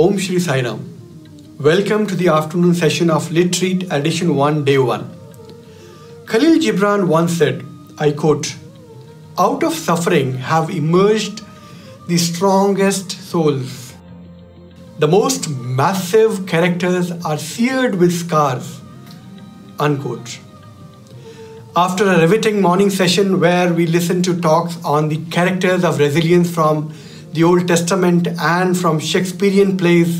Om Shri Sai Ram. Welcome to the afternoon session of Lit Treat Edition 1, Day 1. Khalil Gibran once said, I quote, "Out of suffering have emerged the strongest souls. The most massive characters are seared with scars." Unquote. After a riveting morning session where we listened to talks on the characters of resilience from the Old Testament and from Shakespearean plays,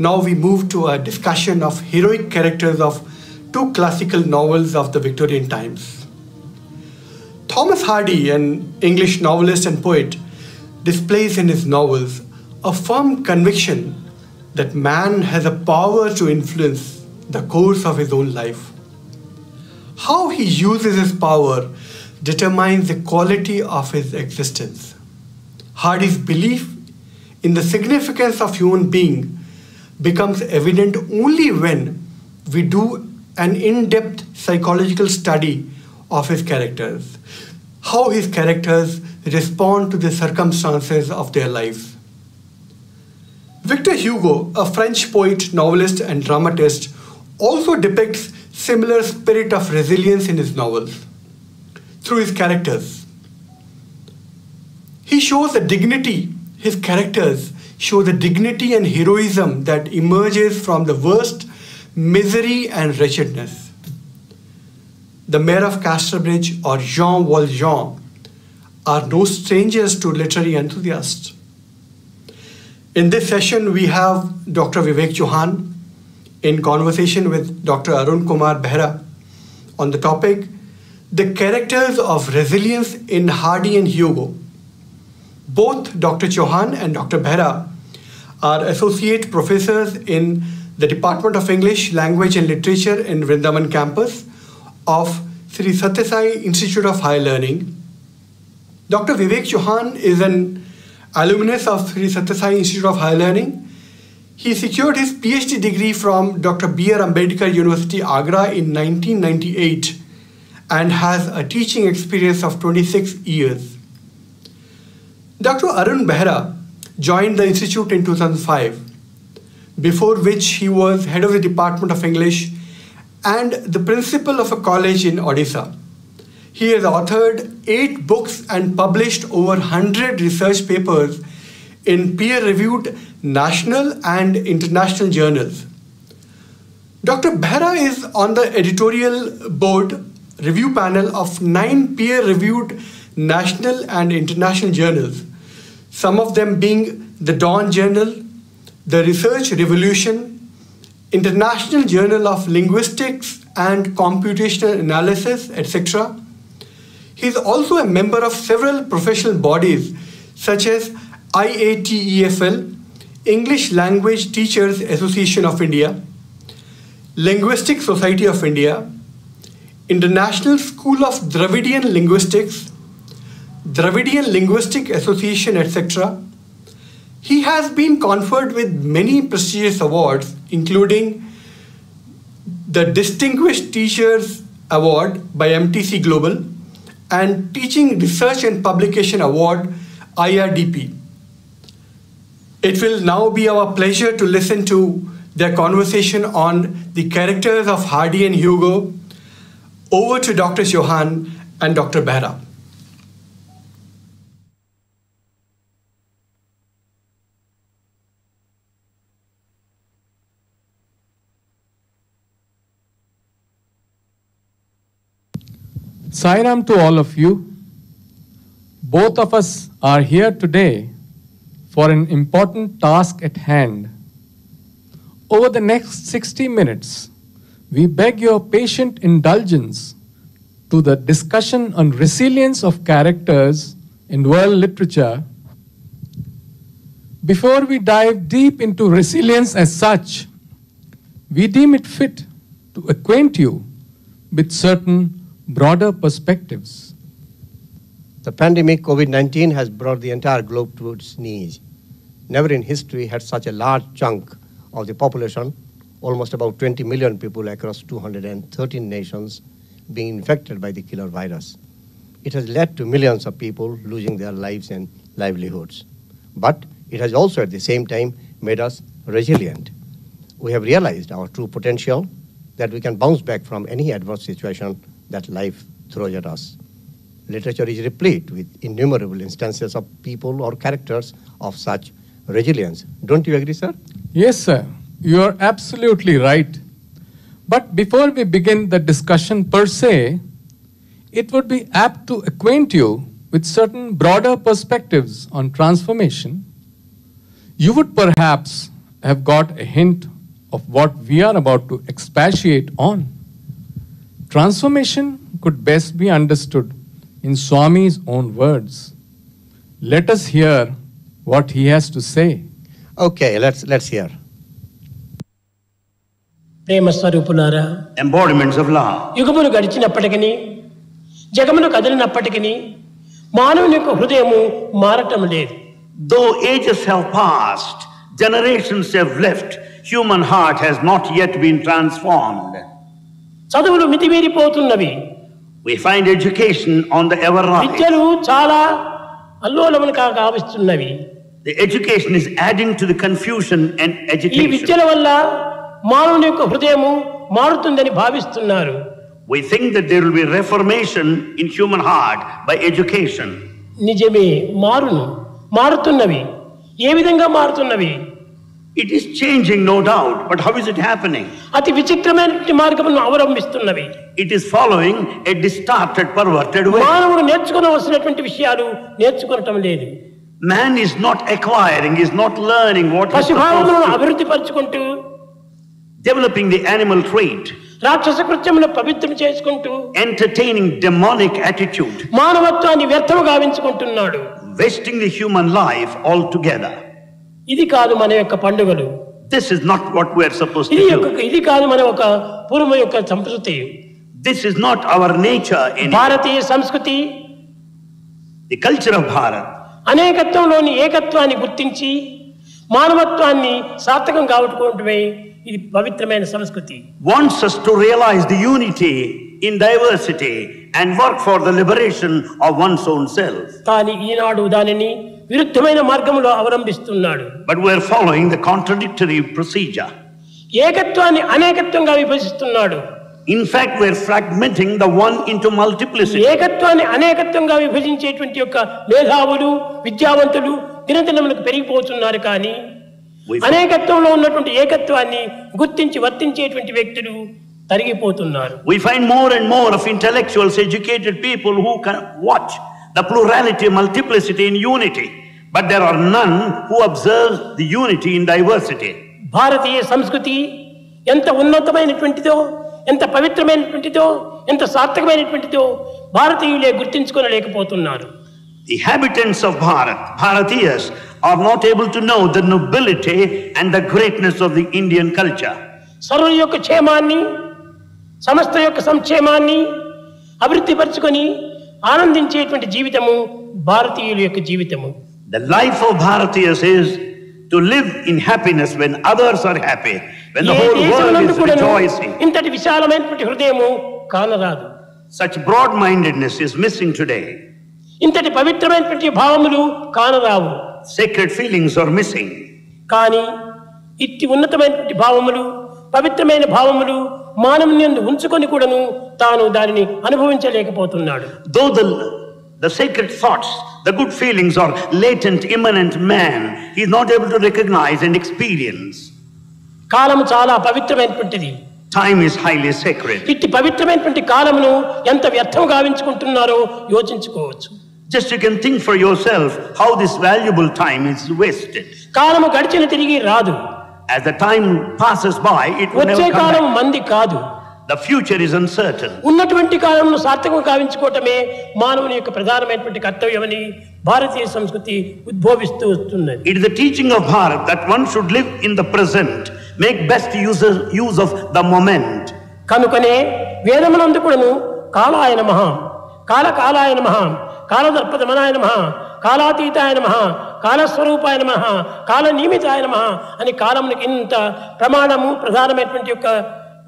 now we move to a discussion of heroic characters of two classical novels of the Victorian times. Thomas Hardy, an English novelist and poet, displays in his novels a firm conviction that man has a power to influence the course of his own life. How he uses his power determines the quality of his existence. Hardy's belief in the significance of human being becomes evident only when we do an in-depth psychological study of his characters, how his characters respond to the circumstances of their lives. Victor Hugo, a French poet, novelist, and dramatist, also depicts similar spirit of resilience in his novels through his characters. He shows the dignity, his characters show the dignity and heroism that emerges from the worst misery and wretchedness. The Mayor of Casterbridge or Jean Valjean are no strangers to literary enthusiasts. In this session, we have Dr. Vivek Chauhan in conversation with Dr. Arun Kumar Behra on the topic, The Characters of Resilience in Hardy and Hugo. Both Dr. Chauhan and Dr. Behra are associate professors in the Department of English, Language and Literature in Vrindavan campus of Sri Sathya Sai Institute of Higher Learning. Dr. Vivek Chauhan is an alumnus of Sri Sathya Sai Institute of Higher Learning. He secured his PhD degree from Dr. B.R. Ambedkar University, Agra in 1998 and has a teaching experience of 26 years. Dr. Arun Behra joined the institute in 2005, before which he was head of the Department of English and the principal of a college in Odisha. He has authored 8 books and published over 100 research papers in peer-reviewed national and international journals. Dr. Behra is on the editorial board review panel of 9 peer-reviewed national and international journals, some of them being the Dawn Journal, the Research Revolution, International Journal of Linguistics and Computational Analysis, etc. He is also a member of several professional bodies such as IATEFL, English Language Teachers Association of India, Linguistic Society of India, International School of Dravidian Linguistics, Dravidian Linguistic Association, etc. He has been conferred with many prestigious awards, including the Distinguished Teachers Award by MTC Global and Teaching Research and Publication Award, IRDP. It will now be our pleasure to listen to their conversation on the characters of Hardy and Hugo. Over to Dr. Chauhan and Dr. Behra. Sai Ram to all of you. Both of us are here today for an important task at hand. Over the next 60 minutes, we beg your patient indulgence to the discussion on resilience of characters in world literature. Before we dive deep into resilience as such, we deem it fit to acquaint you with certain broader perspectives. The pandemic COVID-19 has brought the entire globe to its knees. Never in history had such a large chunk of the population, almost about 20 million people across 213 nations, being infected by the killer virus. It has led to millions of people losing their lives and livelihoods. But it has also at the same time made us resilient. We have realized our true potential, that we can bounce back from any adverse situation that life throws at us. Literature is replete with innumerable instances of people or characters of such resilience. Don't you agree, sir? Yes, sir. You are absolutely right. But before we begin the discussion per se, it would be apt to acquaint you with certain broader perspectives on transformation. You would perhaps have got a hint of what we are about to expatiate on. Transformation could best be understood in Swami's own words. Let us hear what he has to say. Okay, let's hear. ప్రేమ స్వరూపులారా, embodiments of love. యుగములు గడిచినప్పటికీ జగమును కదిలినప్పటికీ మానవుని యొక్క హృదయము మారటం లేదు. Though ages have passed, generations have left, human heart has not yet been transformed. చదువులు మితిమీరిపోతున్నవి. We find education on the ever rise. విద్యలు చాలా అల్లోలములు కావిస్తున్నవి. The education is adding to the confusion and ఈ agitation. విద్యల వల్ల మానవుని యొక్క హృదయము మారుతుందని భావిస్తున్నారు. We think that there will be reformation in human heart by education. నిజమే, మారుతున్నవి. ఏ విధంగా మారుతున్నవి? It is changing, no doubt, but how is it happening? అతి విచిత్రమైన మార్గమును అవలంబిస్తున్నవి. It is following a distorted, perverted way. మానవుడు నేర్చుకోవలసినటువంటి విషయాలు నేర్చుకోవటం లేదు. Man is not acquiring, is not learning what he is పశుభావములను supposed to. అభివృద్ధి పరుచుకుంటూ, Developing the animal trait, రాక్షస కృత్యములను పవిత్రం చేసుకుంటూ, entertaining demonic attitude, మానవత్వాన్ని వ్యర్థము గావించుకుంటున్నాడు. wasting the human life altogether. ఇది కాదు మన యొక్క పండుగలు. This is not what we are supposed to do. ఇది కాదు మన ఒక పూర్వ యొక్క సంస్కృతి. This is not our nature in భారతీయ సంస్కృతి the culture of Bharat. అనేకత్వంలోని ఏకత్వాన్ని గుర్తించి మానవత్వాన్ని సార్థకం కావటమే ఇది పవిత్రమైన సంస్కృతి. Wants us to realize the unity in diversity and work for the liberation of one's own self. కానీ ఈనాడు దానిని విరుద్ధమైన మార్గంలో అవలంబిస్తున్నాడు. But we are following the contradictory procedure. ఏకత్వాన్ని అనేకత్వంగా విభజిస్తున్నాడు. In fact, we are fragmenting the one into multiplicity. ఏకత్వాన్ని అనేకత్వంగా విభజించేటువంటి యొక్క మేధావులు, విద్యావంతులు దినదినములకు పెరిగిపోతున్నారు. కానీ అనేకత్వంలో ఉన్నటువంటి ఏకత్వాన్ని గుర్తించి వర్తించేటువంటి వ్యక్తులు తరిగిపోతున్నారు. We find more and more of intellectuals, educated people who can watch the plurality, multiplicity in unity, but there are none who observe the unity in diversity. భారతీయ సంస్కృతి ఎంత ఉన్నతమైనటువంటిదో, ఎంత పవిత్రమైనటువంటిదో, ఎంత సార్థకమైనటువంటిదో భారతీయులే గుర్తించుకోలేకపోతున్నారు. The inhabitants of Bharat, Bharatiyas, are not able to know the nobility and the greatness of the Indian culture. సర్వుల యొక్క క్షేమాన్ని, సమస్త యొక్క సంక్షేమాన్ని అభివృద్ధి పరుచుకొని ఆనందించేటువంటి జీవితము భారతీయుల యొక్క జీవితము. The life of Bharatiyas is to live in happiness when others are happy, when the whole world is rejoicing. ఇంతటి విశాలమైనటువంటి హృదయము కానరాదు. Such broad-mindedness is missing today. ఇంతటి పవిత్రమైనటువంటి భావములు కానరావు. Sacred feelings are missing. కానీ ఇట్టి ఉన్నతమైనటువంటి భావములు, పవిత్రమైన భావములు మానవుని యందు ఉంచుకొని కూడాను తాను దానిని అనుభవించలేకపోతున్నాడు. Though the sacred thoughts, the good feelings are latent, immanent man, he is not able to recognize and experience. కాలము చాలా పవిత్రమైనటువంటిది. Time is highly sacred. ఇట్టి పవిత్రమైనటువంటి కాలమును ఎంత వ్యర్థం గావించుకుంటున్నారో యోచించుకోవచ్చు. Just you can think for yourself how this valuable time is wasted. కాలము గడిచిన తిరిగి రాదు. As the time passes by, it will వచ్చే never come కాలం back. మంది కాదు. The future is uncertain. ఉన్నటువంటి కాలంలో సార్థకం గావించుకోవటమే మానవుని యొక్క ప్రధానమైనటువంటి కర్తవ్యమని భారతీయ సంస్కృతి ఉద్భవిస్తూ వస్తున్నది. It is the teaching of Bharat that one should live in the present, make best use of the moment. కనుకనే వేదమునందు కూడాను కాలాయ నమః, కాలాయ నమః, కాలదర్పదమనాయ నమః, కాలాతీతాయ నమః, కాలస్వరూపాయ నమః, కాల నియమితాయ నమః అని కాలమునికి ఇంత ప్రమాణము ప్రధానమైనటువంటి యొక్క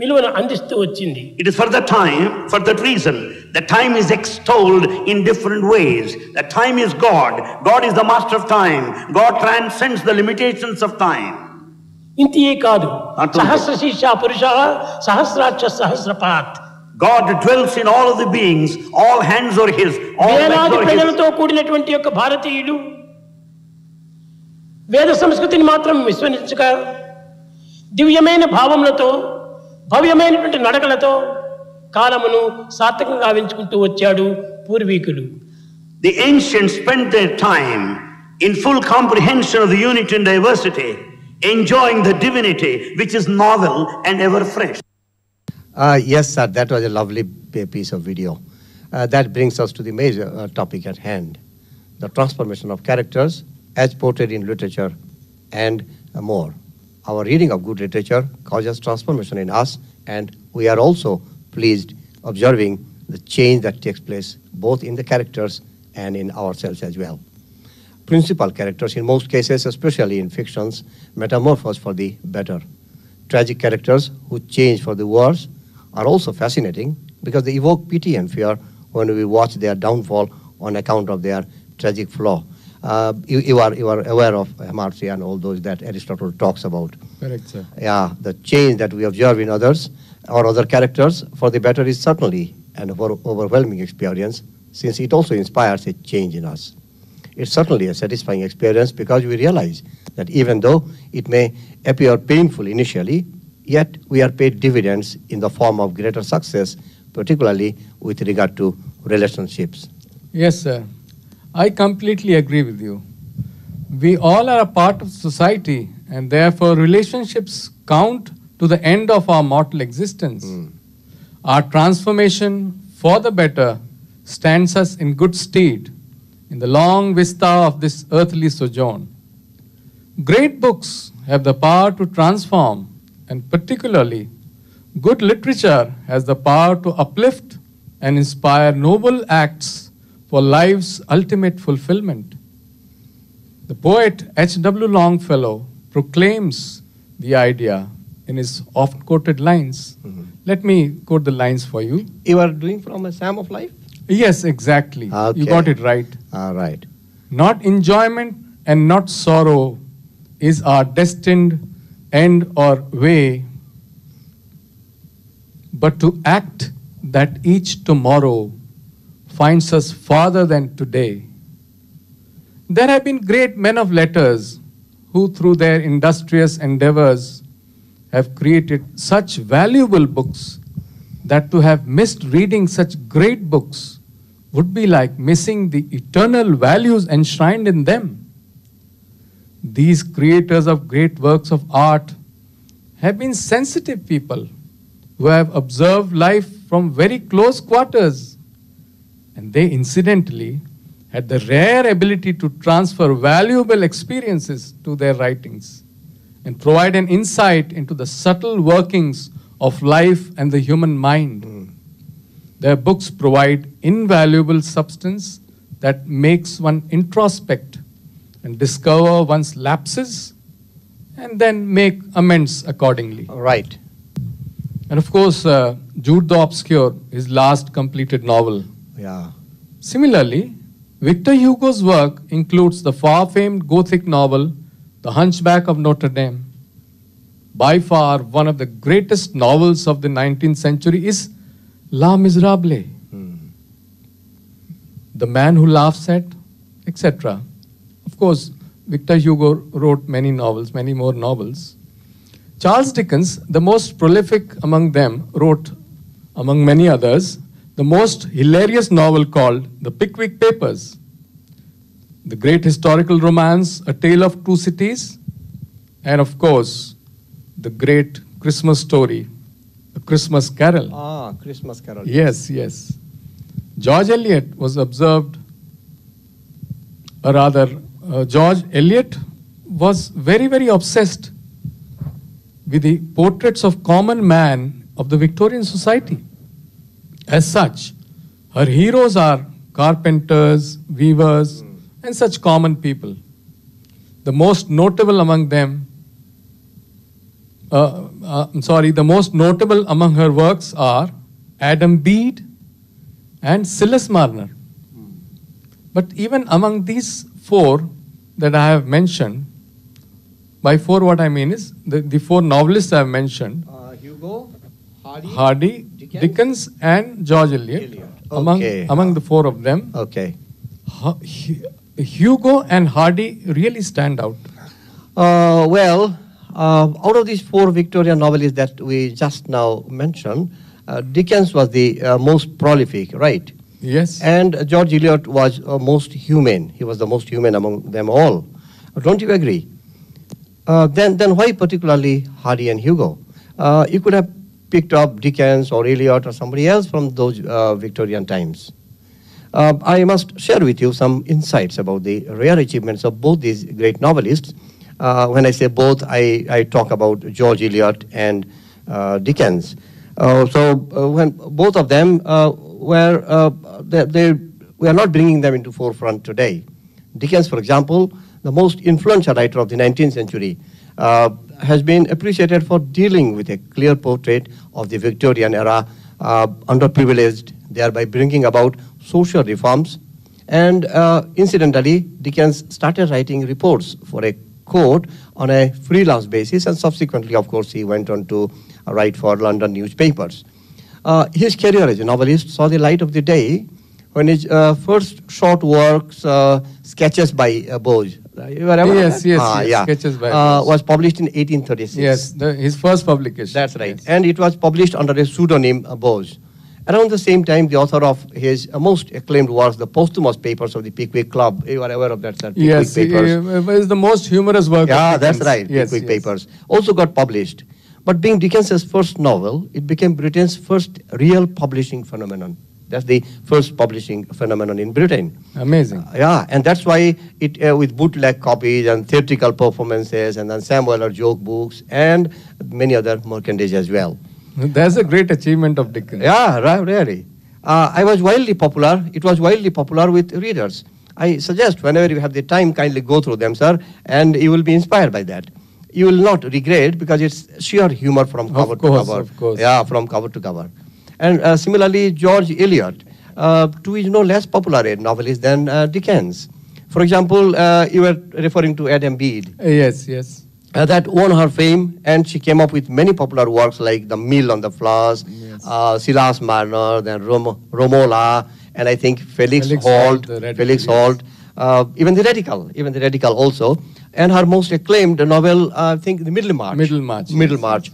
విలువను అందిస్తూ వచ్చింది. It is for the time, for that reason, the time is extolled in different ways. The time is God. God is the master of time. God transcends the limitations of time. ఇంతియే కాదు Not only- సహస్ర శీర్ష పురుష సహస్రాక్ష సహస్రపాత్ God dwells in all of the beings, all hands are His, all legs వేలాది are His. ప్రజలతో కూడినటువంటి యొక్క భారతీయులు వేద సంస్కృతిని మాత్రం విశ్వసించక దివ్యమైన భావములతో భవ్యమైనటువంటి నడకలతో కాలమును సార్థకంగా గావించుకుంటూ వచ్చాడు పూర్వీకులు. The ancients spent their time in full comprehension of the unity and diversity, enjoying the divinity which is novel and ever fresh. Yes, sir, that was a lovely piece of video. That brings us to the major topic at hand, the transformation of characters as portrayed in literature and more. Our reading of good literature causes transformation in us, and we are also pleased observing the change that takes place both in the characters and in ourselves as well. Principal characters, in most cases, especially in fictions, metamorphose for the better. Tragic characters who change for the worse are also fascinating because they evoke pity and fear when we watch their downfall on account of their tragic flaw. You are aware of Amartya and all those that Aristotle talks about. Correct, sir. Yeah, the change that we observe in others or other characters for the better is certainly an overwhelming experience, since it also inspires a change in us. It's certainly a satisfying experience because we realize that even though it may appear painful initially, yet we are paid dividends in the form of greater success, particularly with regard to relationships. Yes, sir. I completely agree with you. We all are a part of society, and therefore relationships count to the end of our mortal existence. Our transformation for the better stands us in good stead in the long vista of this earthly sojourn. Great books have the power to transform, and particularly good literature has the power to uplift and inspire noble acts for life's ultimate fulfillment. The poet H.W. Longfellow proclaims the idea in his oft-quoted lines. Let me quote the lines for you. You are doing from a Psalm of Life? Yes, exactly. Okay. You got it right. All right. Not enjoyment and not sorrow is our destined end or way, but to act that each tomorrow finds us farther than today. There have been great men of letters who, through their industrious endeavors, have created such valuable books that to have missed reading such great books would be like missing the eternal values enshrined in them. These creators of great works of art have been sensitive people who have observed life from very close quarters, and they incidentally had the rare ability to transfer valuable experiences to their writings and provide an insight into the subtle workings of life and the human mind. Their books provide invaluable substance that makes one introspect and discover one's lapses and then make amends accordingly. Right. And of course, Jude the Obscure, his last completed novel. Yeah. Similarly, Victor Hugo's work includes the far-famed Gothic novel, The Hunchback of Notre Dame. By far, one of the greatest novels of the 19th century is Les Miserables, The Man Who Laughs At, etc. Of course, Victor Hugo wrote many novels, many more novels. Charles Dickens, the most prolific among them, wrote, among many others, the most hilarious novel called The Pickwick Papers. The great historical romance, A Tale of Two Cities, and of course, the great Christmas story, A Christmas Carol. Ah, Christmas Carol. Yes, yes. George Eliot was observed, or rather, George Eliot was very, very obsessed with the portraits of common man of the Victorian society. As such, her heroes are carpenters, weavers, and such common people. The most notable among them, the most notable among her works are Adam Bede and Silas Marner. But even among these four that I have mentioned, By four, what I mean is the four novelists I have mentioned: Hugo, Hardy, Dickens, and George Eliot. Among the four of them, Okay. Hugo and Hardy really stand out. Out of these four Victorian novelists that we just now mentioned, Dickens was the most prolific, right? Yes. And George Eliot was most humane. He was the most humane among them all. Don't you agree? Then why particularly Hardy and Hugo? You could have picked up Dickens or Eliot or somebody else from those Victorian times. I must share with you some insights about the rare achievements of both these great novelists. When I say both, I talk about George Eliot and Dickens. When both of them we are not bringing them into forefront today. Dickens, for example, the most influential writer of the 19th century, has been appreciated for dealing with a clear portrait of the Victorian era, underprivileged, thereby bringing about social reforms. And incidentally, Dickens started writing reports for a court on a freelance basis, and subsequently, of course, he went on to write for London newspapers. His career as a novelist saw the light of the day when his first short works, Sketches by Boz, Yes, Sketches by Boz, was published in 1836. Yes, his first publication. That's right. Yes. And it was published under a pseudonym, Boz. Around the same time, the author of his most acclaimed works, the posthumous papers of the Pickwick Club, you are aware of that, sir? Pickwick Yes, Papers. it's the most humorous work. Yeah, of that's Dickens. right. Yes, Pickwick yes. Papers also got published. But being Dickens's first novel, it became Britain's first real publishing phenomenon. That's the first publishing phenomenon in Britain. Amazing. Yeah, and that's why it, with bootleg copies and theatrical performances and then Sam Weller joke books and many other merchandise as well. That's a great achievement of Dickens. Yeah, right, really. It was wildly popular with readers. I suggest whenever you have the time, kindly go through them, sir, and you will be inspired by that. You will not regret because it's sheer humor from cover to cover. Of course. Yeah, from cover to cover. And similarly, George Eliot, too, is no less popular a novelist than Dickens. For example, you were referring to Adam Bede. Yes, yes. That won her fame, and she came up with many popular works like The Mill on the Floss, Yes. Silas Marner, then Romola, and I think Felix Holt, the Radical, even the Radical also. And her most acclaimed novel, I think, The Middlemarch. Middlemarch.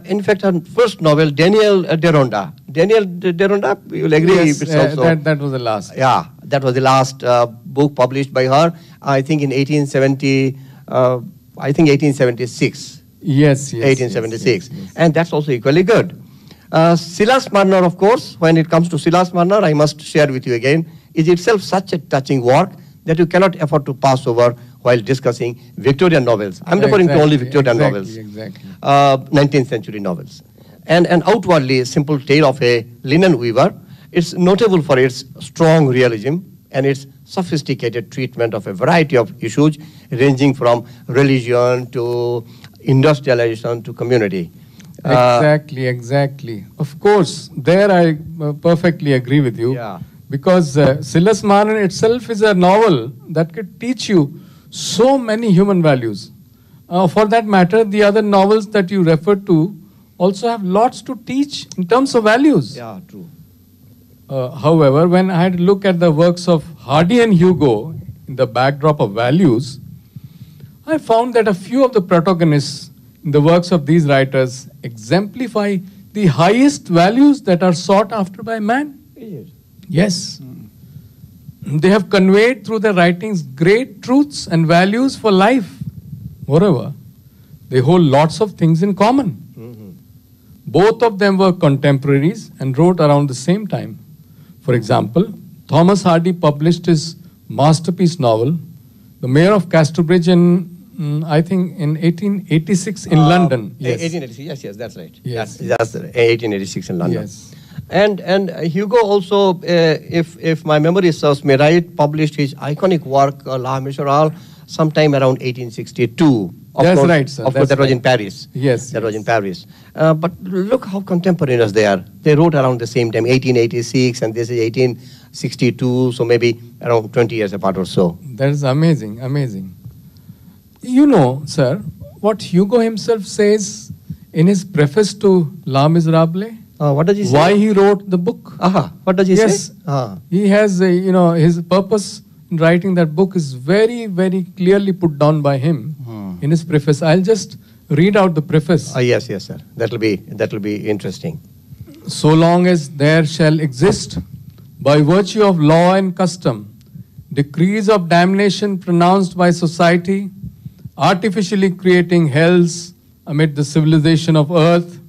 In fact, her first novel, Daniel Deronda. Daniel Deronda, you will agree. Yes, it's also, that was the last. yeah, that was the last book published by her, I think in 1876. Yes, 1876. yes. And that's also equally good. Silas Marner, of course, when it comes to Silas Marner, I must share with you again, is itself such a touching work that you cannot afford to pass over while discussing Victorian novels. I'm referring to only Victorian novels. Exactly. 19th century novels. And an outwardly simple tale of a linen weaver, it's notable for its strong realism and its sophisticated treatment of a variety of issues ranging from religion to industrialization to community. Exactly. Of course, there I perfectly agree with you. Yeah. Because Silas Marner itself is a novel that could teach you so many human values. For that matter, the other novels that you referred to also have lots to teach in terms of values. Yeah, true. However, when I had to look at the works of Hardy and Hugo in the backdrop of values, I found that a few of the protagonists in the works of these writers exemplify the highest values that are sought after by man. Yes. They have conveyed through their writings great truths and values for life. Moreover, they hold lots of things in common. Both of them were contemporaries and wrote around the same time. For example, Thomas Hardy published his masterpiece novel, The Mayor of Casterbridge, I think in 1886 in London. Yes. 1886, yes, that's right. Yes. That's 1886 in London. Yes. And Hugo also, if my memory serves me right, published his iconic work, La Miserale, sometime around 1862. That's right, sir. Of course, that was in Paris. Yes. That was in Paris. But look how contemporaneous they are. They wrote around the same time, 1886, and this is 1862, so maybe around 20 years apart or so. That is amazing. You know, sir, what Hugo himself says in his preface to Les Miserables? What does he say? Why he wrote the book? What does he Yes. say? He has, his purpose in writing that book is very, very clearly put down by him in his preface. I'll just read out the preface. Yes, sir. That'll be interesting. So long as there shall exist, by virtue of law and custom, decrees of damnation pronounced by society, artificially creating hells amid the civilization of earth,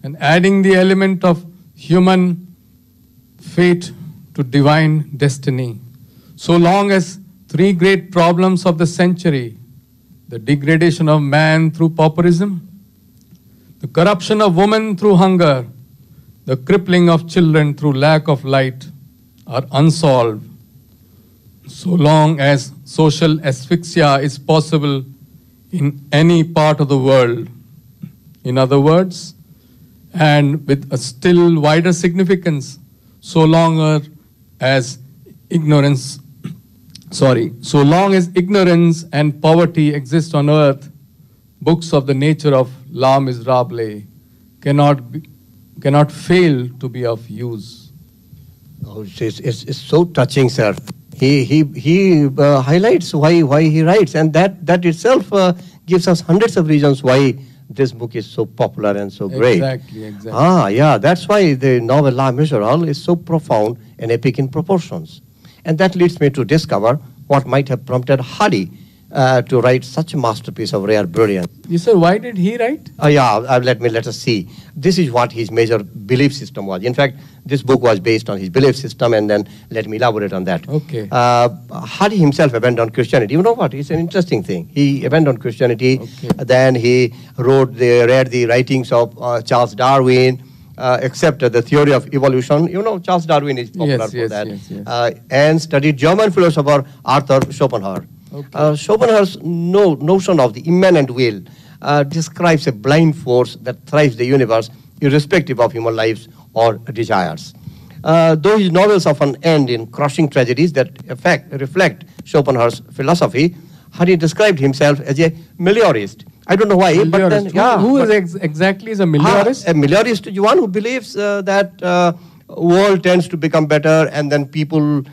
and adding the element of human fate to divine destiny. So long as three great problems of the century, the degradation of man through pauperism, the corruption of woman through hunger, the crippling of children through lack of light, are unsolved, so long as social asphyxia is possible in any part of the world. In other words, and with a still wider significance, so long as ignorance and poverty exist on earth, books of the nature of Les Miserables cannot fail to be of use. Oh, it's so touching, sir. He highlights why he writes, and that itself gives us hundreds of reasons why this book is so popular and so great. Exactly. Yeah, that's why the novel Les Miserables is so profound and epic in proportions. And that leads me to discover what might have prompted Hardy to write such a masterpiece of rare brilliance. You said, why did he write? Let us see. This is what his major belief system was. In fact, this book was based on his belief system, and then let me elaborate on that. Okay. Hardy himself abandoned Christianity. You know what? It's an interesting thing. He abandoned Christianity. Okay. Then he read the writings of Charles Darwin, accepted the theory of evolution. You know, Charles Darwin is popular for that. Yes. And studied German philosopher Arthur Schopenhauer. Okay. Schopenhauer's notion of the immanent will describes a blind force that thrives the universe irrespective of human lives or desires. Though his novels often end in crushing tragedies that reflect Schopenhauer's philosophy, Hardy described himself as a meliorist. I don't know why, but then, exactly is a meliorist? A meliorist is one who believes that world tends to become better, and then people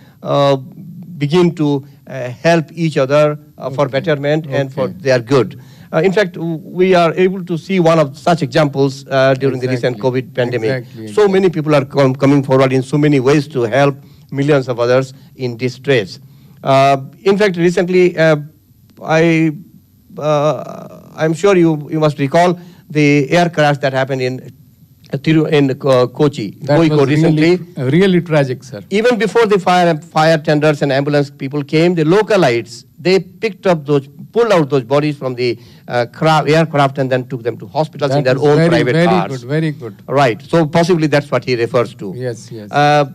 begin to help each other for betterment and for their good. In fact, we are able to see one of such examples during the recent COVID pandemic. So many people are coming forward in so many ways to help millions of others in distress. In fact, recently, I'm sure you must recall the air crash that happened in Kochi. That was really tragic, sir. Even before the fire tenders and ambulance people came, the localites, they pulled out those bodies from the aircraft and then took them to hospitals in their own private cars. Very good. Right. So possibly that's what he refers to. Yes.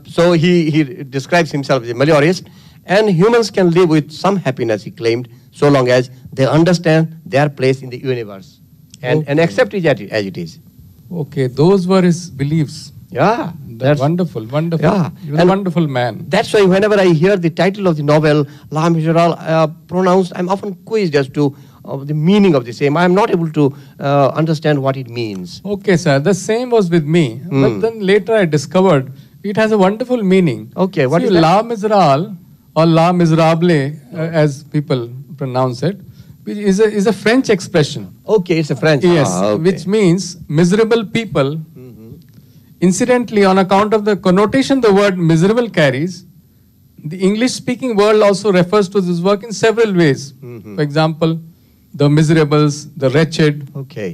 So he describes himself as a meliorist, and humans can live with some happiness, he claimed, so long as they understand their place in the universe and accept it as it is. Okay, those were his beliefs. Yeah. That's wonderful. Yeah. He was a wonderful man. That's why whenever I hear the title of the novel, Les Miserables, pronounced, I'm often quizzed as to the meaning of the same. I'm not able to understand what it means. Okay, sir. The same was with me. But then later I discovered it has a wonderful meaning. Okay, what is that? that? Les Miserables, or Les Miserables, as people pronounce it, which is a French expression. Okay, it's a French. Yes, which means miserable people. Incidentally, on account of the connotation the word miserable carries, the English-speaking world also refers to this work in several ways. For example, the miserables, the wretched,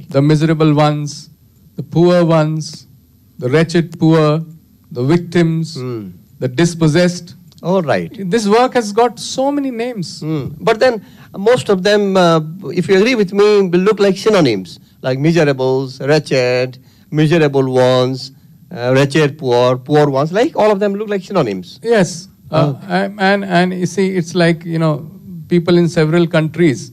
the miserable ones, the poor ones, the wretched poor, the victims, the dispossessed. All right. This work has got so many names. But then most of them, if you agree with me, will look like synonyms, like miserables, wretched, miserable ones, wretched poor, poor ones, like all of them look like synonyms. Yes. And you see, it's like, people in several countries,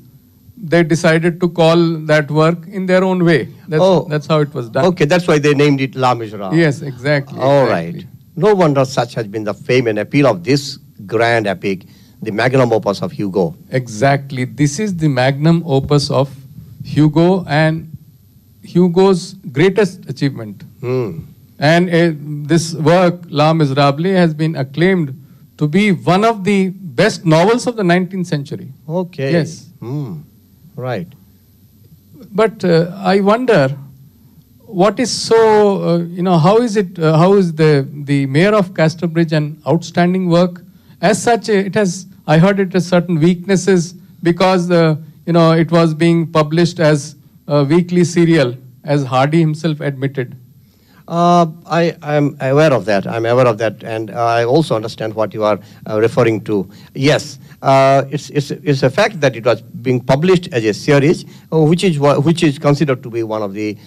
they decided to call that work in their own way. That's how it was done. Okay, that's why they named it Les Miserables. Yes, exactly. All right. No wonder such has been the fame and appeal of this grand epic the magnum opus of Hugo. Exactly. This is the magnum opus of Hugo and Hugo's greatest achievement. And this work, Les Miserables, has been acclaimed to be one of the best novels of the 19th century. Okay. Yes. Right. But I wonder, what is so, how is it, how is the Mayor of Casterbridge an outstanding work? As such, I heard it has certain weaknesses because, it was being published as a weekly serial, as Hardy himself admitted. I am aware of that. I'm aware of that, and I also understand what you are referring to. Yes, it's a fact that it was being published as a series, which is considered to be one of the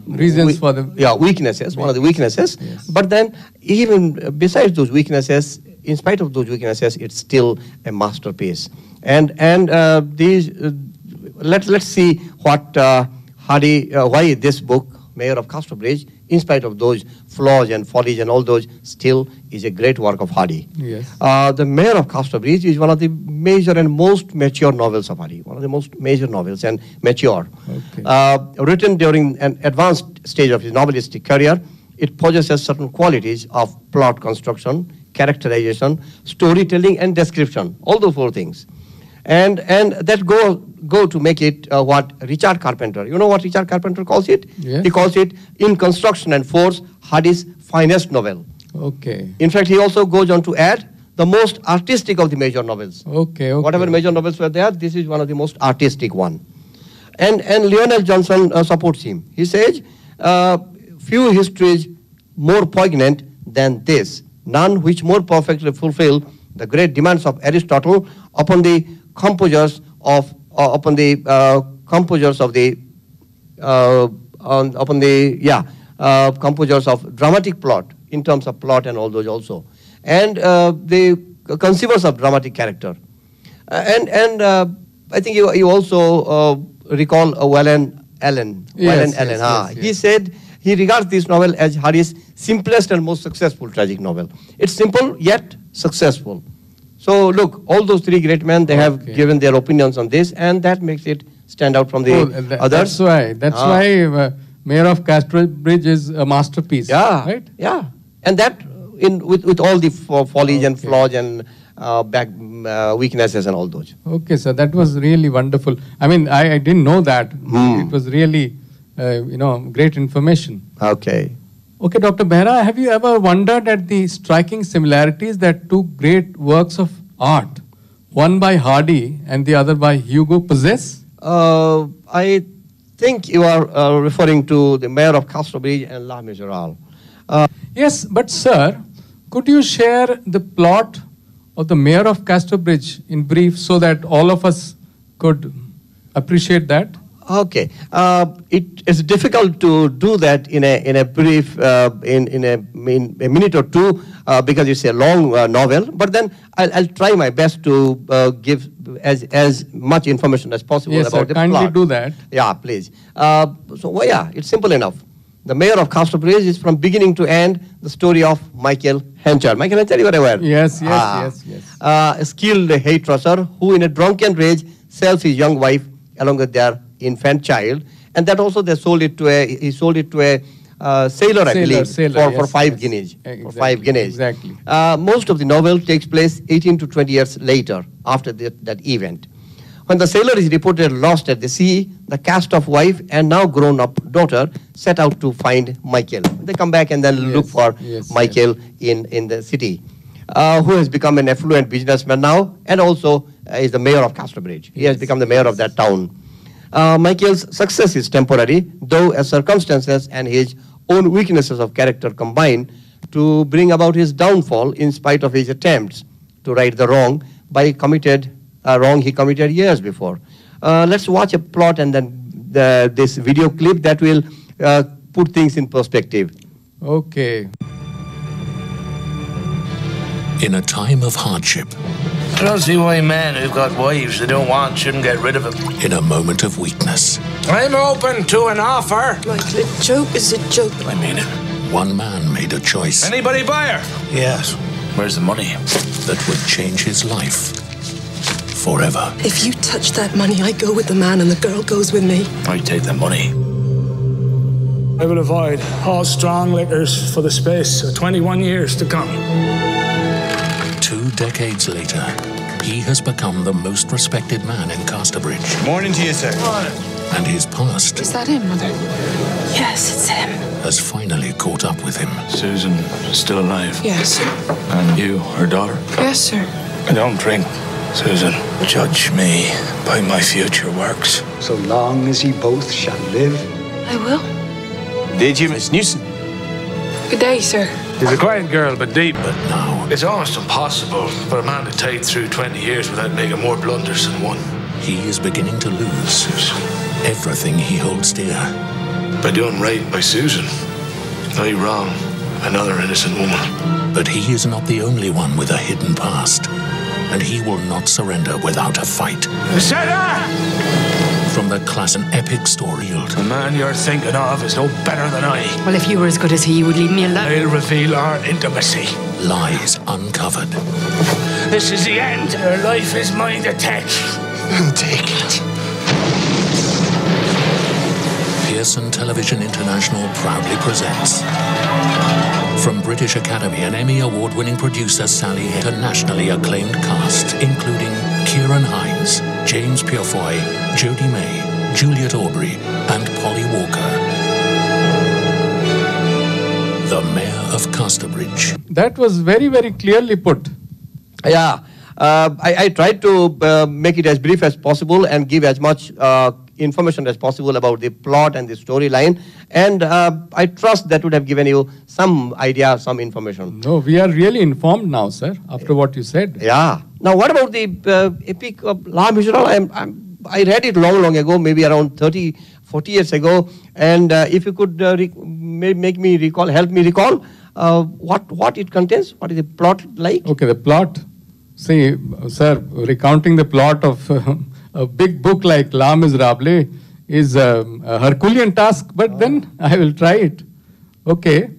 reasons for the weaknesses. One of the weaknesses. Yes. But then, even besides those weaknesses, in spite of those weaknesses, it's still a masterpiece. And these let's see what Hardy why this book, Mayor of Casterbridge, in spite of those flaws and follies and all those, still is a great work of Hardy. Yes. The Mayor of Casterbridge is one of the major and most mature novels of Hardy, one of the most major novels and mature. Okay. Written during an advanced stage of his novelistic career, it possesses certain qualities of plot construction, characterization, storytelling, and description, all those four things. And that go to make it what Richard Carpenter, you know what Richard Carpenter calls it? Yes. He calls it, in construction and force, Hardy's finest novel. Okay. In fact, he also goes on to add the most artistic of the major novels. Okay. Whatever major novels were there, this is one of the most artistic one. And Lionel Johnson supports him. He says, few histories more poignant than this, none which more perfectly fulfill the great demands of Aristotle upon the composers of composers of dramatic plot, in terms of plot and all those also, and the conceivers of dramatic character, and I think you also recall Wallace Allen. Yes. He said he regards this novel as Hardy's simplest and most successful tragic novel. It's simple yet successful. So look, all those three great men, they have given their opinions on this, and that makes it stand out from the others. That's why Mayor of Casterbridge is a masterpiece. Yeah, right? Yeah, and that with all the follies and flaws and weaknesses and all those. Okay, so that was really wonderful. I mean, I didn't know that. It was really, great information. Okay. Okay, Dr. Behra, have you ever wondered at the striking similarities that two great works of art, one by Hardy and the other by Hugo, possess? I think you are referring to the Mayor of Casterbridge and Les Miserables. Yes, but sir, could you share the plot of the Mayor of Casterbridge in brief so that all of us could appreciate that? Okay, it is difficult to do that in a brief in a minute or two because it's a long novel. But then I'll try my best to give as much information as possible about the plot. Yes, kindly do that. Yeah, please. It's simple enough. The Mayor of Casterbridge is from beginning to end the story of Michael Henchard. Michael Henchard, you are aware? Yes. A skilled hairdresser who, in a drunken rage, sells his young wife along with their infant child, and that also he sold it to a sailor, I believe, for 5 guineas. Exactly, for 5 guineas. Exactly. Most of the novel takes place 18 to 20 years later, after that event. When the sailor is reported lost at the sea, the cast-off wife and now grown-up daughter set out to find Michael. They come back and then look for Michael in the city, who has become an affluent businessman now, and also is the mayor of Casterbridge. He has become the mayor of that town. Michael's success is temporary, though as circumstances and his own weaknesses of character combine to bring about his downfall in spite of his attempts to right the wrong he committed years before. Let's watch a plot and then this video clip that will put things in perspective. Okay. In a time of hardship, I don't see why men who've got wives they don't want shouldn't get rid of them. in a moment of weakness, I'm open to an offer. Michael, a joke is a joke. I mean it. one man made a choice Anybody buyer? Yes. Where's the money? that would change his life forever. If you touch that money, I go with the man and the girl goes with me. I take the money. I will avoid all strong liquors for the space of 21 years to come. 2 decades later, he has become the most respected man in Casterbridge. Morning to you, sir. Morning. And his past Is that him, Mother? Yes, it's him. has finally caught up with him. Susan is still alive. Yes, sir. And you, her daughter? Yes, sir. I don't drink, Susan. Judge me by my future works. So long as ye both shall live. I will. Did you, Miss Newson? Good day, sir. She's a quiet girl, but deep. But now, It's almost impossible for a man to take through 20 years without making more blunders than one. he is beginning to lose everything he holds dear. By doing right by Susan, I wrong another innocent woman. But he is not the only one with a hidden past, and he will not surrender without a fight. Sarah! From the class, an epic story. The man you're thinking of is no better than I. Well, if you were as good as he, you would leave me alone. I'll reveal our intimacy. Lies uncovered. This is the end. Your life is mine to take. I'll take it. Pearson Television International proudly presents, from British Academy and Emmy Award-winning producer Sally, a nationally acclaimed cast, including Kieran Hines, James Purefoy, Jodie May, Juliet Aubrey, and Polly Walker. The Mayor of Casterbridge. That was very, very clearly put. Yeah, I tried to make it as brief as possible and give as much information as possible about the plot and the storyline. And I trust that would have given you some idea, some information. No, we are really informed now, sir, after what you said. Yeah. Now, what about the epic of La Miserable? I read it long ago, maybe around 30, 40 years ago. And if you could make me recall, help me recall what it contains, what is the plot like? Okay, the plot. See, sir, recounting the plot of a big book like La Miserable is a Herculean task, but then I will try it. Okay.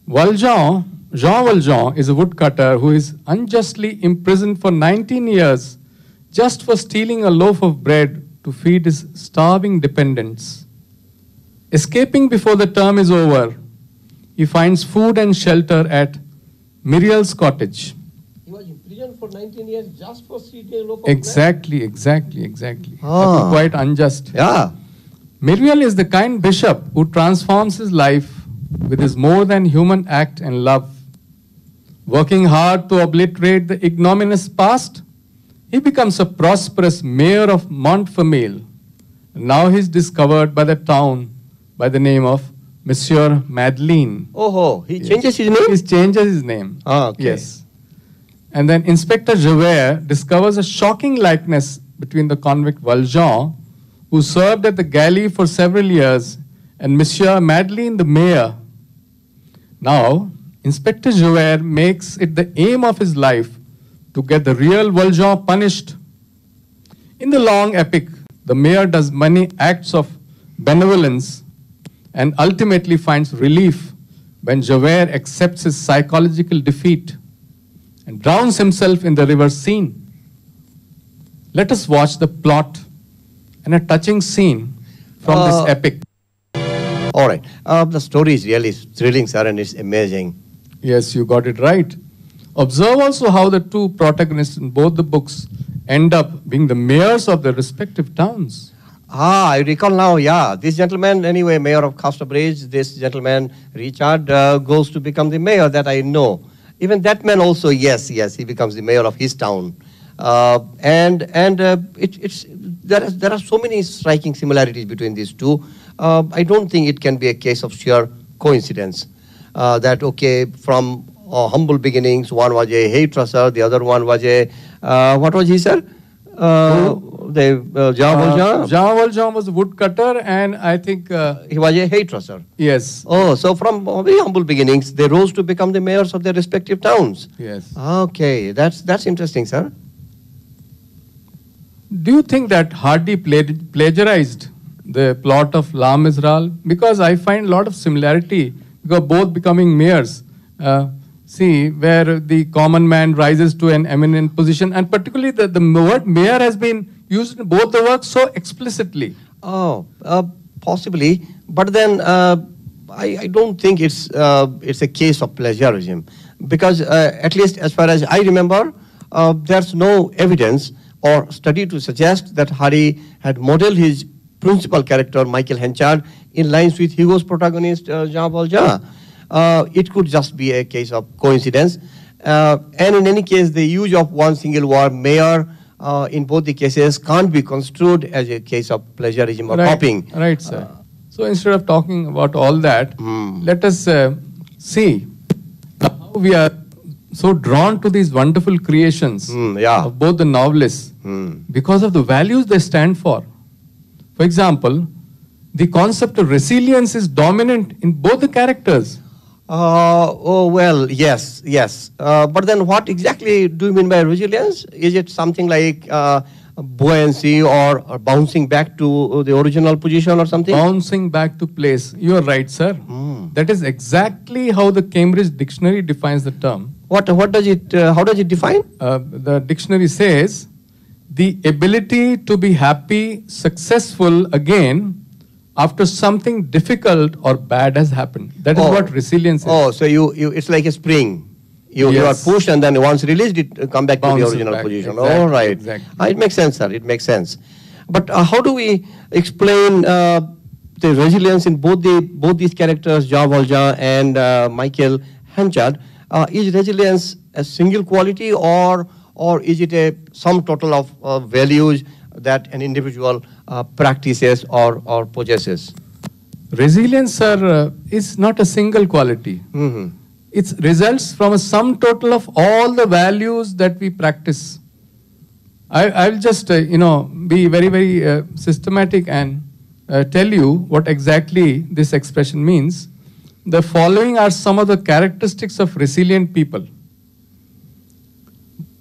Jean Valjean is a woodcutter who is unjustly imprisoned for 19 years just for stealing a loaf of bread to feed his starving dependents. Escaping before the term is over, he finds food and shelter at Muriel's cottage. He was in prison for 19 years just for stealing a loaf of Exactly. Ah. Quite unjust. bread? Yeah. Muriel is the kind bishop who transforms his life with his more than human act and love. Working hard to obliterate the ignominious past, he becomes a prosperous mayor of Montfermeil. Now he is discovered by the town by the name of Monsieur Madeleine. Oh, he changes his name? He changes his name. Ah, okay. Yes. And then Inspector Javert discovers a shocking likeness between the convict Valjean, who served at the galley for several years, and Monsieur Madeleine, the mayor. Now, Inspector Javert makes it the aim of his life to get the real Valjean punished. In the long epic, the mayor does many acts of benevolence and ultimately finds relief when Javert accepts his psychological defeat and drowns himself in the river Seine. Let us watch the plot and a touching scene from this epic. All right. The story is really thrilling, sir, and it's amazing. Yes, you got it right. Observe also how the two protagonists in both the books end up being the mayors of their respective towns. I recall now, yeah. This gentleman, anyway, mayor of Casterbridge, this gentleman, Richard, goes to become the mayor, that I know. Even that man also, yes, he becomes the mayor of his town. There are so many striking similarities between these two. I don't think it can be a case of sheer coincidence. That, okay, from humble beginnings, one was a hairdresser, the other one was a, what was he, sir? Jean Valjean? Jean Valjean was a woodcutter, and I think... he was a hairdresser. Yes. Oh, so from very humble beginnings, they rose to become the mayors of their respective towns. Yes. Okay, that's interesting, sir. Do you think that Hardy plagiarized the plot of La Miserable? Because I find a lot of similarity, because both becoming mayors. see, where the common man rises to an eminent position, and particularly the word mayor has been used in both the works so explicitly. Oh, possibly, but then I don't think it's a case of plagiarism, because at least as far as I remember, there's no evidence or study to suggest that Hari had modeled his principal character, Michael Henchard, in lines with Hugo's protagonist, Jean Valjean. It could just be a case of coincidence. And in any case, the use of one single word, mayor, in both the cases can't be construed as a case of plagiarism or copying. Right, sir. So instead of talking about all that, let us see how we are so drawn to these wonderful creations of both the novelists because of the values they stand for. For example, the concept of resilience is dominant in both the characters. Oh, well, yes. But then what exactly do you mean by resilience? Is it something like buoyancy or bouncing back to the original position or something? Bouncing back to place. You are right, sir. That is exactly how the Cambridge Dictionary defines the term. What does it, how does it define? The dictionary says, the ability to be happy, successful again after something difficult or bad has happened. That is what resilience is. Oh, so it's like a spring. You are pushed and then once released, it come back to the original position. Exactly, all right. Exactly. It makes sense, sir. It makes sense. But how do we explain the resilience in both these characters, Jean Valjean and Michael Henchard? Is resilience a single quality or is it a sum total of values that an individual practices or possesses? Resilience, sir, is not a single quality. It results from a sum total of all the values that we practice. I'll just, be very, very systematic and tell you what exactly this expression means. The following are some of the characteristics of resilient people.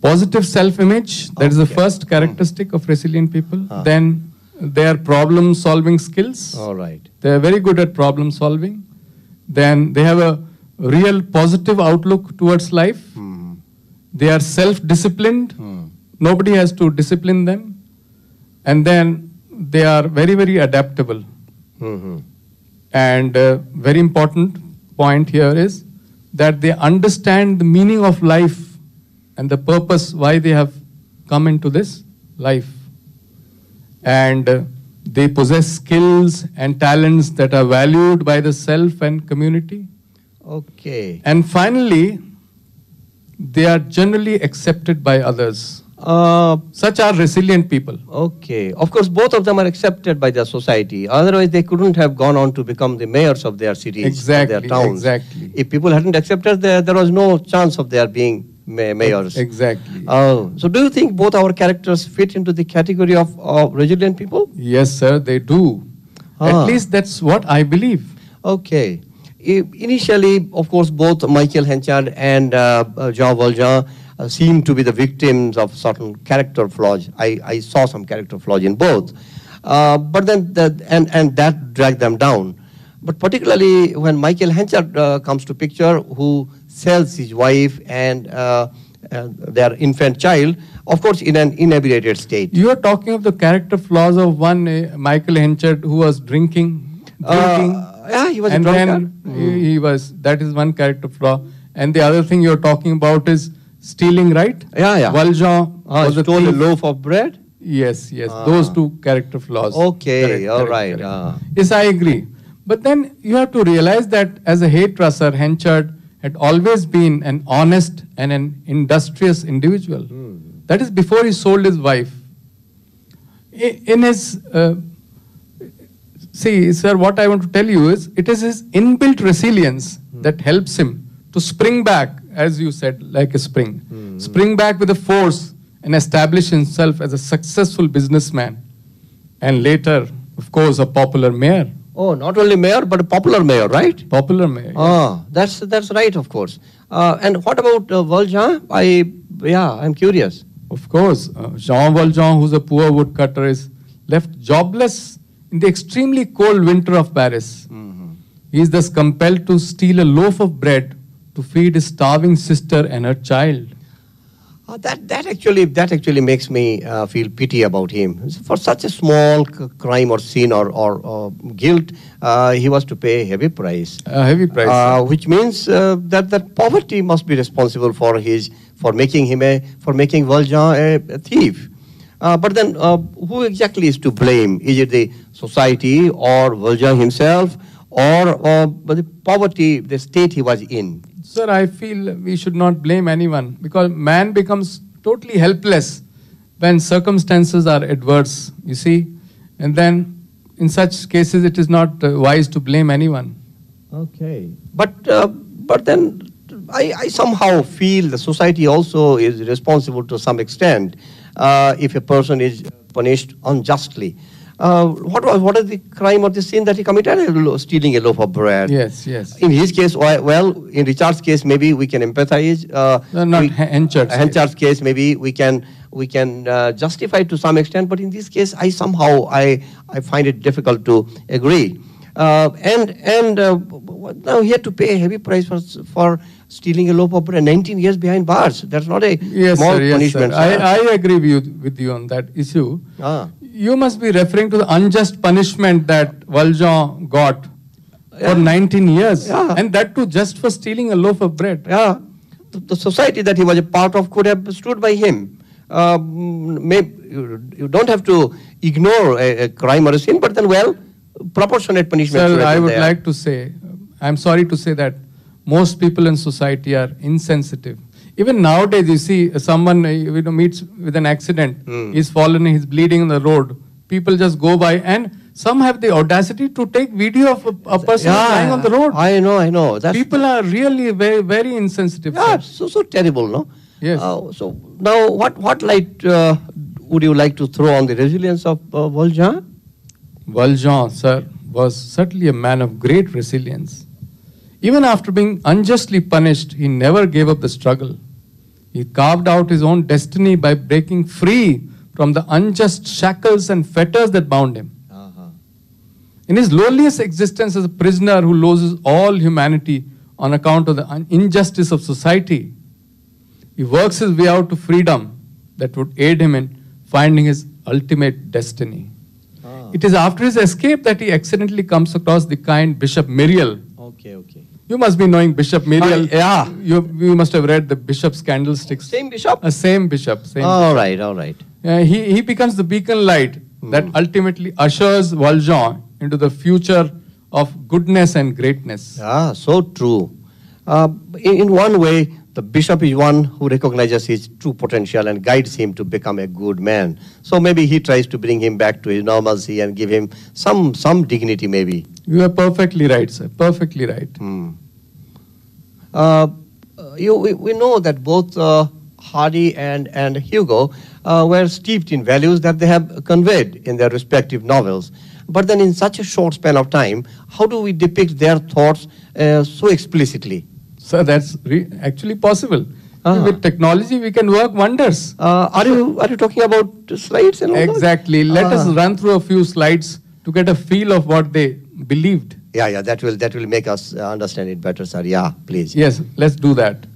Positive self-image, that is the first characteristic of resilient people. Then their problem-solving skills. All right. They are very good at problem-solving. Then they have a real positive outlook towards life. They are self-disciplined. Nobody has to discipline them. And then they are very, very adaptable. And very important point here is that they understand the meaning of life and the purpose why they have come into this life. And they possess skills and talents that are valued by the self and community. Okay. And finally, they are generally accepted by others. Such are resilient people. Okay. Of course, both of them are accepted by their society. Otherwise, they couldn't have gone on to become the mayors of their cities, of their towns. Exactly. If people hadn't accepted, there was no chance of their being mayors. Exactly. So do you think both our characters fit into the category of resilient people? Yes, sir, they do. At least that's what I believe. Okay. Initially, of course, both Michael Henchard and Jean Valjean seem to be the victims of certain character flaws. I saw some character flaws in both. But then, that dragged them down. But particularly when Michael Henchard comes to picture, who sells his wife and their infant child, of course, in an inebriated state. You are talking of the character flaws of one Michael Henchard who was drinking. Yeah, he was and a drunkard. Then he was, that is one character flaw. And the other thing you're talking about is stealing, right? Yeah. Valjean was a stole a thief. loaf of bread? Yes. Those two character flaws. Okay, correct. Yes, I agree. But then you have to realize that as a hairdresser, Henchard had always been an honest and an industrious individual. That is before he sold his wife. In his, see, sir, what I want to tell you is, it is his inbuilt resilience that helps him to spring back, as you said, like a spring. Spring back with a force and establish himself as a successful businessman. And later, of course, a popular mayor. Oh, not only mayor, but a popular mayor, right? Popular mayor. Yes. That's right, of course. And what about Valjean? I'm curious. Of course, Jean Valjean, who's a poor woodcutter, is left jobless in the extremely cold winter of Paris. He is thus compelled to steal a loaf of bread to feed his starving sister and her child. That actually makes me feel pity about him. For such a small crime or sin or guilt, he was to pay a heavy price. A heavy price. Which means that poverty must be responsible for making Valjean a thief. But then, who exactly is to blame? Is it the society or Valjean himself, or the poverty, the state he was in? Sir, I feel we should not blame anyone, because man becomes totally helpless when circumstances are adverse, you see. And then in such cases it is not wise to blame anyone. Okay. But then I somehow feel the society also is responsible to some extent if a person is punished unjustly. What is the crime or the sin that he committed? Stealing a loaf of bread. Yes, yes. In his case, well, in Richard's case, maybe we can empathize. Henchard's case, maybe we can justify to some extent. But in this case, I find it difficult to agree. Now he had to pay a heavy price for stealing a loaf of bread. 19 years behind bars. That's not a small punishment. I agree with you on that issue. You must be referring to the unjust punishment that Valjean got for 19 years. Yeah. And that too just for stealing a loaf of bread. Yeah. The society that he was a part of could have stood by him. You don't have to ignore a crime or a sin, but then, well, proportionate punishment. Sir, I would like to say, I'm sorry to say that most people in society are insensitive. Even nowadays, you see someone meets with an accident, he's fallen, he's bleeding on the road. People just go by, and some have the audacity to take video of a person lying on the road. I know. People are really very, very insensitive. Yeah, so terrible, no? Yes. So now, what light would you like to throw on the resilience of Valjean? Valjean, sir, was certainly a man of great resilience. Even after being unjustly punished, he never gave up the struggle. He carved out his own destiny by breaking free from the unjust shackles and fetters that bound him. In his lowliest existence as a prisoner who loses all humanity on account of the injustice of society, he works his way out to freedom that would aid him in finding his ultimate destiny. It is after his escape that he accidentally comes across the kind Bishop Myriel. Okay. You must be knowing Bishop Myriel. Yeah. You must have read the Bishop's Candlesticks. Same bishop? Same bishop. All right. He becomes the beacon light that ultimately ushers Valjean into the future of goodness and greatness. So true. In one way, the bishop is one who recognizes his true potential and guides him to become a good man. So maybe he tries to bring him back to his normalcy and give him some dignity, maybe. You are perfectly right, sir. Perfectly right. We know that both Hardy and Hugo were steeped in values that they have conveyed in their respective novels. But then in such a short span of time, how do we depict their thoughts so explicitly? Sir, that's actually possible. With technology, we can work wonders. Are you talking about slides and all Exactly. Let us run through a few slides to get a feel of what they believed. Yeah, that will make us understand it better, sir. Yeah, please. Yes, let's do that.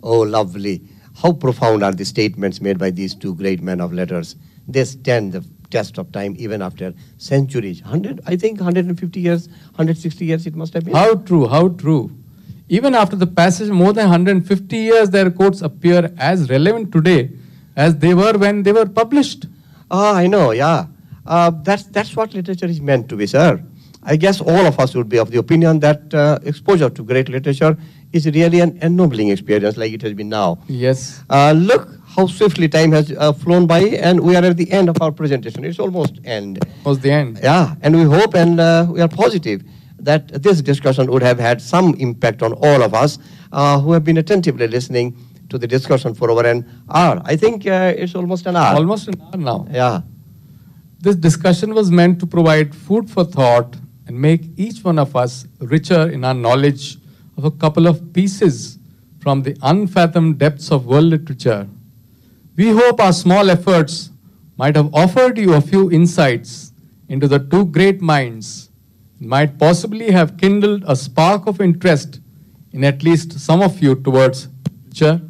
Oh, lovely. How profound are the statements made by these two great men of letters. They stand the test of time even after centuries. 150 years, 160 years it must have been. How true, how true. Even after the passage of more than 150 years, their quotes appear as relevant today as they were when they were published. Ah, I know, yeah. That's what literature is meant to be, sir. I guess all of us would be of the opinion that exposure to great literature is really an ennobling experience like it has been now. Yes. Look how swiftly time has flown by, and we are at the end of our presentation. It's almost end. Almost the end. Yeah, and we hope and we are positive that this discussion would have had some impact on all of us who have been attentively listening to the discussion for over an hour. I think it's almost an hour. Almost an hour now. Yeah. This discussion was meant to provide food for thought and make each one of us richer in our knowledge of a couple of pieces from the unfathomed depths of world literature. We hope our small efforts might have offered you a few insights into the two great minds, might possibly have kindled a spark of interest in at least some of you towards literature.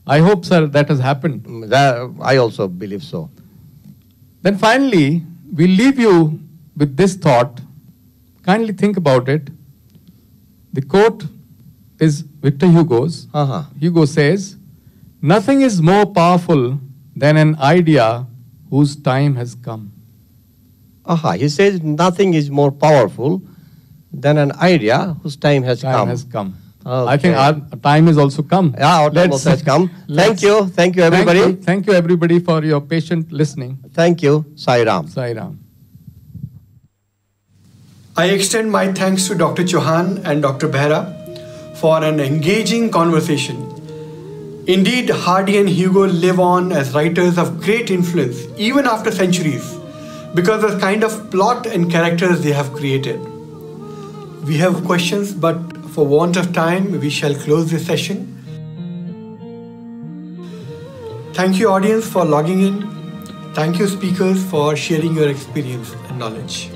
I hope, sir, that has happened. I also believe so. Then finally, we leave you with this thought. Kindly think about it. The quote is Victor Hugo's. Hugo says, "Nothing is more powerful than an idea whose time has come." He says nothing is more powerful than an idea whose time has come. Has come. Okay. I think our time has also come. Yeah, our time also has come. Thank you everybody. Thank you everybody for your patient listening. Thank you. Sai Ram. Sai Ram. I extend my thanks to Dr. Chauhan and Dr. Behra for an engaging conversation. Indeed, Hardy and Hugo live on as writers of great influence even after centuries because of the kind of plot and characters they have created. We have questions, but for want of time, we shall close this session. Thank you, audience, for logging in. Thank you, speakers, for sharing your experience and knowledge.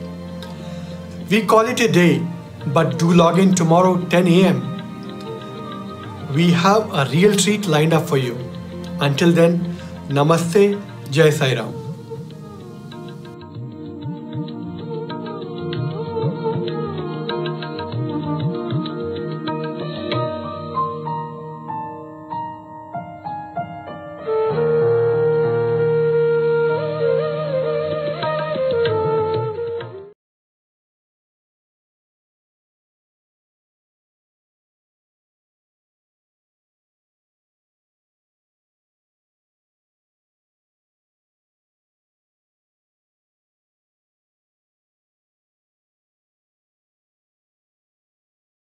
We call it a day, but do log in tomorrow 10 a.m. We have a real treat lined up for you. Until then, Namaste, Jai Sai Ram.